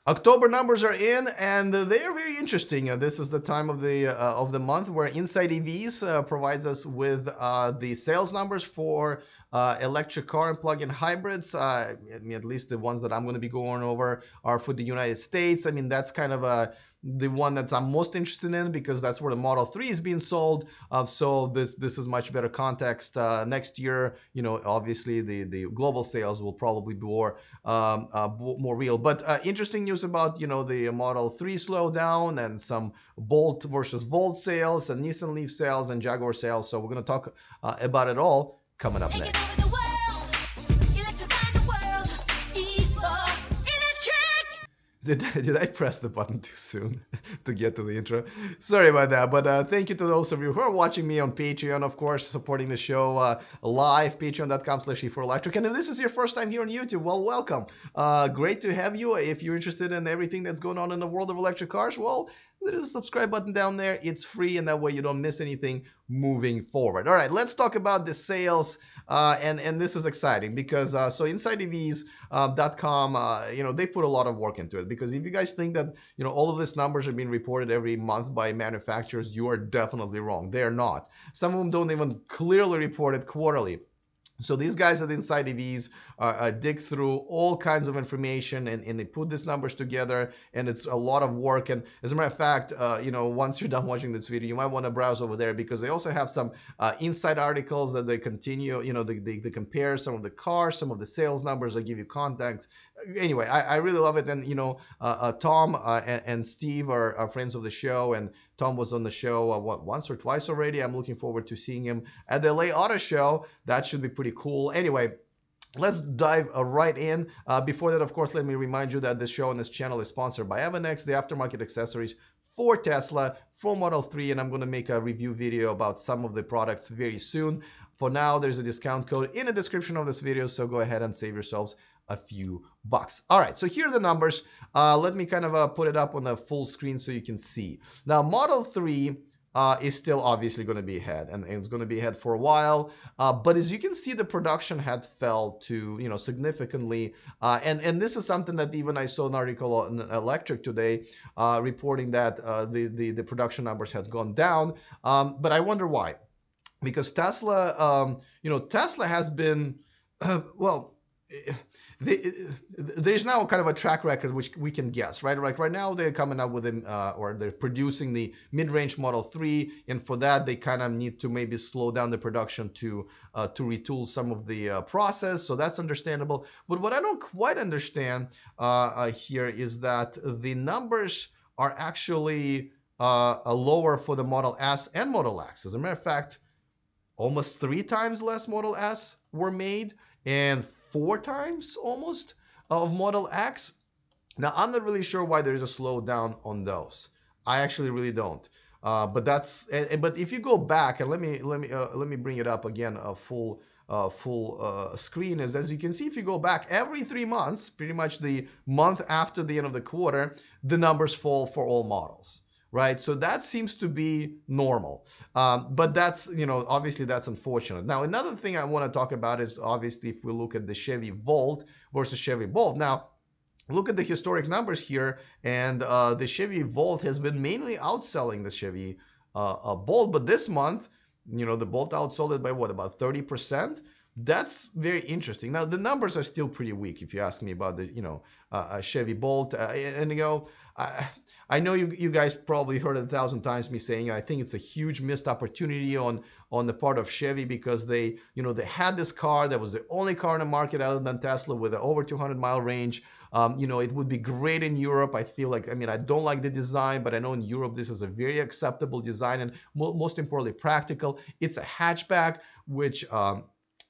October numbers are in, and they are very interesting. This is the time of the month where Inside EVs provides us with the sales numbers for electric car and plug-in hybrids. I mean, at least the ones that I'm going to be going over are for the United States. I mean, that's kind of the one that I'm most interested in because that's where the Model 3 is being sold. So this is much better context. Next year, obviously the global sales will probably be more real. But interesting news about the Model 3 slowdown and some Bolt versus Volt sales and Nissan Leaf sales and Jaguar sales. So we're going to talk about it all coming up next. Did I press the button too soon to get to the intro? Sorry about that, but thank you to those of you who are watching me on Patreon, of course, supporting the show live, patreon.com/e4electric. And if this is your first time here on YouTube, well, welcome. Great to have you. If you're interested in everything that's going on in the world of electric cars, well, there's a subscribe button down there. It's free, and that way you don't miss anything moving forward. All right, let's talk about the sales, and this is exciting because so InsideEVs.com, they put a lot of work into it. Because if you guys think that all of these numbers are being reported every month by manufacturers, you are definitely wrong. They're not. Some of them don't even clearly report it quarterly. So these guys at Inside EVs dig through all kinds of information and they put these numbers together, and it's a lot of work. And as a matter of fact, once you're done watching this video, you might want to browse over there because they also have some inside articles that they continue, they compare some of the cars, some of the sales numbers, they give you context. Anyway, I really love it. And Tom and Steve are friends of the show, and Tom was on the show once or twice already. I'm looking forward to seeing him at the LA Auto Show. That should be pretty cool. Anyway, let's dive right in. Before that, of course, let me remind you that this show and this channel is sponsored by Avanex, the aftermarket accessories for Tesla, for Model 3, and I'm going to make a review video about some of the products very soon. For now, there's a discount code in the description of this video, so go ahead and save yourselves a few bucks. All right, so here are the numbers. Let me kind of put it up on the full screen so you can see. Now, Model 3 is still obviously going to be ahead, and it's going to be ahead for a while. But as you can see, the production had fell to significantly, and this is something that even I saw an article on Electric today reporting that the production numbers had gone down. But I wonder why, because Tesla, Tesla has been well. There's now kind of a track record which we can guess, right? Right now they're coming up with or they're producing the mid-range Model 3, and for that they kind of need to maybe slow down the production to retool some of the process. So that's understandable. But what I don't quite understand here is that the numbers are actually lower for the Model S and Model X. As a matter of fact, almost 3 times less Model S were made, and 4 times almost of Model X. Now, I'm not really sure why there is a slowdown on those. I actually really don't. But that's but if you go back, and let me bring it up again, a full screen. As you can see, if you go back every 3 months, pretty much the month after the end of the quarter, the numbers fall for all models. Right, so that seems to be normal, but that's obviously that's unfortunate. Now, another thing I want to talk about is obviously if we look at the Chevy Volt versus Chevy Bolt. Now, look at the historic numbers here, and the Chevy Volt has been mainly outselling the Chevy Bolt, but this month, the Bolt outsold it by what, about 30%? That's very interesting. Now, the numbers are still pretty weak if you ask me about the Chevy Bolt, and I know you guys probably heard it 1,000 times me saying I think it's a huge missed opportunity on the part of Chevy, because they had this car that was the only car in the market other than Tesla with an over 200-mile range. It would be great in Europe. I feel like, I don't like the design, but I know in Europe this is a very acceptable design, and most importantly practical. It's a hatchback, which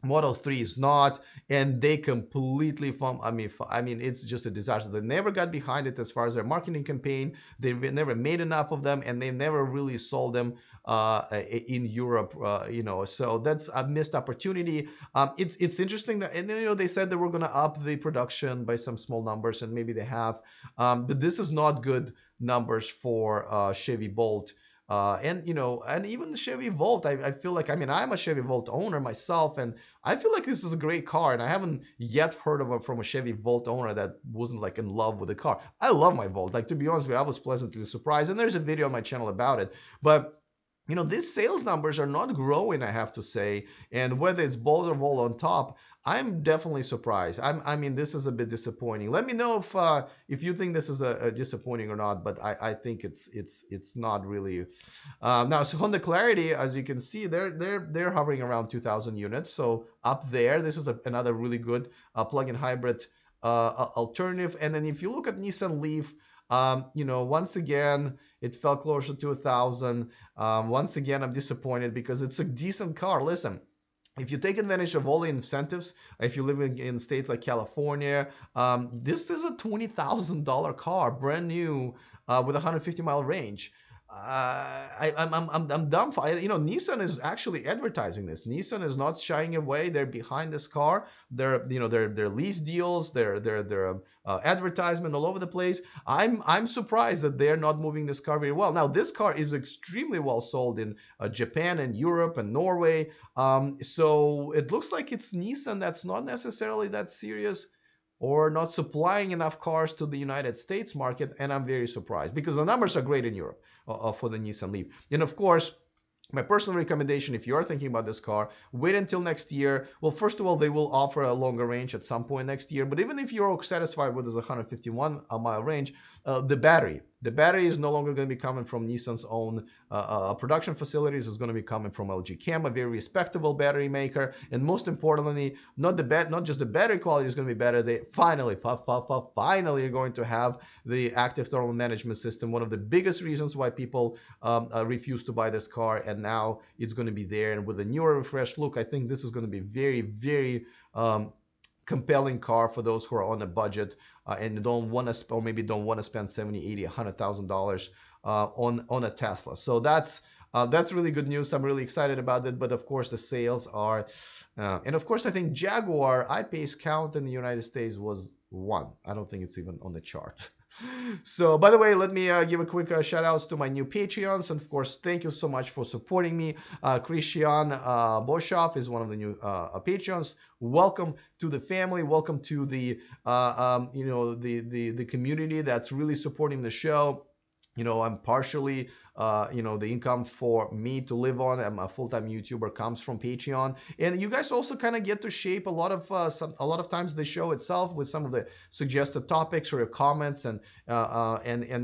Model 3 is not, and they completely it's just a disaster. They never got behind it as far as their marketing campaign. They never made enough of them, and they never really sold them in Europe. So that's a missed opportunity. It's interesting that, and they said they were going to up the production by some small numbers, and maybe they have, but this is not good numbers for Chevy Bolt. And and even the Chevy Volt, I feel like, I mean, I'm a Chevy Volt owner myself, and I feel like this is a great car, and I haven't yet heard of from a Chevy Volt owner that wasn't like in love with the car. I love my Volt. Like, to be honest with you, I was pleasantly surprised, and there's a video on my channel about it. But these sales numbers are not growing, I have to say. And whether it's Bolt or Volt on top, I'm definitely surprised. I mean, this is a bit disappointing. Let me know if you think this is a disappointing or not. But I think it's not really. Now, so Honda Clarity, as you can see, they're hovering around 2,000 units. So up there, this is another really good plug-in hybrid alternative. And then if you look at Nissan Leaf, once again, it fell closer to 1,000. Once again, I'm disappointed because it's a decent car. Listen, if you take advantage of all the incentives, if you live in states like California, this is a $20,000 car, brand new, with a 150-mile range. I'm dumbfounded. Nissan is actually advertising this. Nissan is not shying away. They're behind this car. Their lease deals, their advertisement all over the place. I'm surprised that they're not moving this car very well. Now, this car is extremely well sold in Japan and Europe and Norway. So it looks like it's Nissan that's not necessarily that serious or not supplying enough cars to the United States market, and I'm very surprised because the numbers are great in Europe for the Nissan Leaf. And of course, my personal recommendation, if you are thinking about this car, wait until next year. Well, first of all, they will offer a longer range at some point next year. But even if you're satisfied with this 151-mile range, the battery is no longer going to be coming from Nissan's own production facilities. It's going to be coming from LG Chem, a very respectable battery maker. And most importantly, not just the battery quality is going to be better. They finally are going to have the active thermal management system. One of the biggest reasons why people refuse to buy this car, and now it's going to be there. And with a newer, refreshed look, I think this is going to be very, very compelling car for those who are on a budget and don't want to, or maybe don't want to spend 70, 80, $100,000 on a Tesla. So that's really good news. I'm really excited about it. But of course, the sales are, and of course, I think Jaguar I-Pace count in the United States was 1. I don't think it's even on the chart. So, by the way, let me give a quick shout outs to my new Patreons. And of course, thank you so much for supporting me. Christian Boshoff is one of the new Patreons. Welcome to the family. Welcome to the the community that's really supporting the show. I'm partially, the income for me to live on. I'm a full-time YouTuber, comes from Patreon, and you guys also kind of get to shape a lot of times the show itself with some of the suggested topics or your comments, and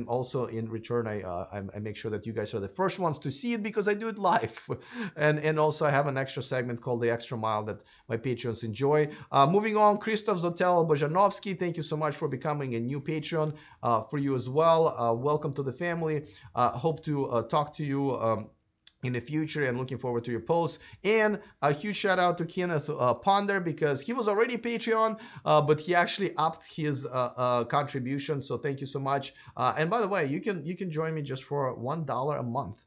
also in return, I make sure that you guys are the first ones to see it because I do it live, and also I have an extra segment called the Extra Mile that my Patreons enjoy. Moving on, Krzysztof Zotel Bojanowski, thank you so much for becoming a new Patreon for you as well. Welcome to the family. Hope to talk to you in the future, and looking forward to your posts. And a huge shout out to Kenneth Ponder, because he was already Patreon, but he actually upped his contribution. So thank you so much. And by the way, you can join me just for $1 a month.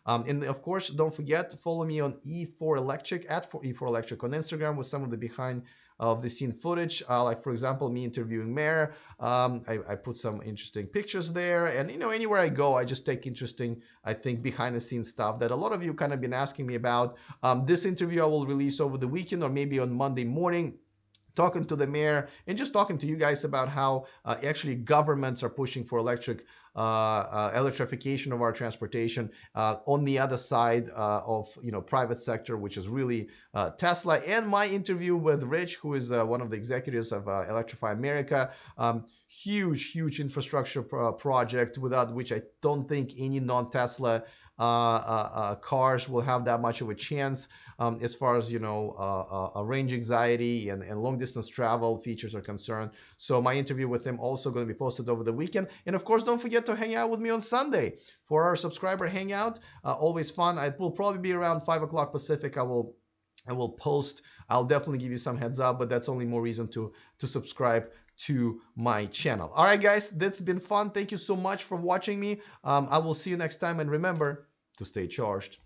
And of course, don't forget to follow me on E4 Electric at E4 Electric on Instagram with some of the behind of the scene footage, like for example me interviewing Mayor. I put some interesting pictures there, and anywhere I go I just take interesting, I think, behind the scenes stuff that a lot of you kind of been asking me about. This interview I will release over the weekend or maybe on Monday morning, talking to the mayor and just talking to you guys about how actually governments are pushing for electrification of our transportation on the other side of private sector, which is really Tesla. And my interview with Rich, who is one of the executives of Electrify America, huge infrastructure project without which I don't think any non-Tesla cars will have that much of a chance as far as range anxiety and long distance travel features are concerned. So my interview with him also going to be posted over the weekend. And of course, don't forget to hang out with me on Sunday for our subscriber hangout. Always fun. It will probably be around 5 o'clock Pacific. I will post. I'll definitely give you some heads up, but that's only more reason to subscribe to my channel. All right, guys, that's been fun. Thank you so much for watching me. I will see you next time, and remember to stay charged.